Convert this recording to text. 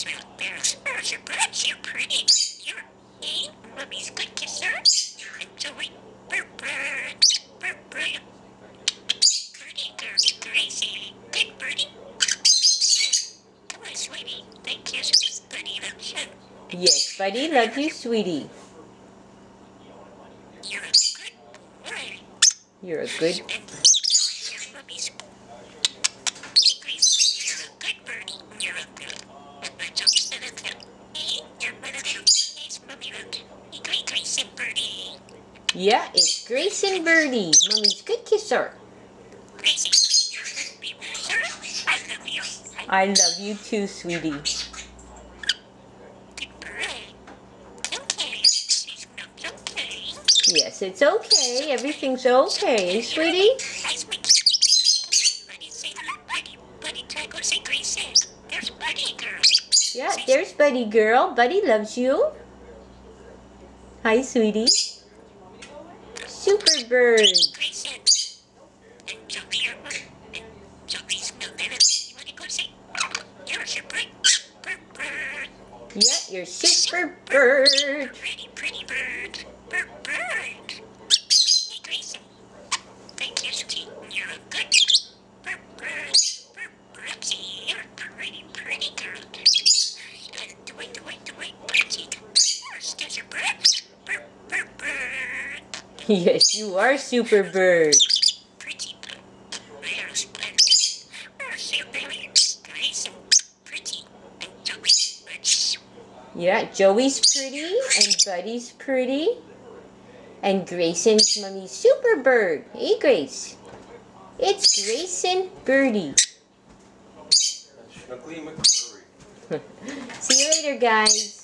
Superbird, you're pretty. You're a mommy's good kisser. Enjoy Superbird. Superbird. Birdie girl, Gracie. Good birdie. Come on, sweetie. Thank you. Buddy loves you. Yes, Buddy loves you, sweetie. You're a good boy. You're a good... Your mommy's Gracie, you're a good birdie. You're a good. Your mother is Mommy Road. Grayson Birdie. Yeah, it's Grayson Birdie, Mommy's good kisser. Gracie, you're a good kisser. I love you. I love you too, sweetie. Good bird. Okay. She's not okay. Yes, it's okay. Everything's okay, sweetie? Buddy, try go say Grayson. There's Buddy girl. Yeah, there's Buddy girl. Buddy loves you. Hi, sweetie. Superbird. Grayson. And Joey, your mother. And Joey's no better. You want to go say, you're Superbird. Yeah, you're Superbird. Pretty bird. Bird. Hey, Grayson. Thank you, sweetie. You're a good bird. Gracie, you're a pretty girl. Wait. Budgie. There's your bird. Bird. Yes, you are Superbird. Pretty bird. There's Grayson. Pretty. And Joey's pretty. Yeah, Joey's pretty, and Buddy's pretty. And Grayson's Mommy's Superbird. Hey, Grace. It's Grayson Birdie. See you later, guys.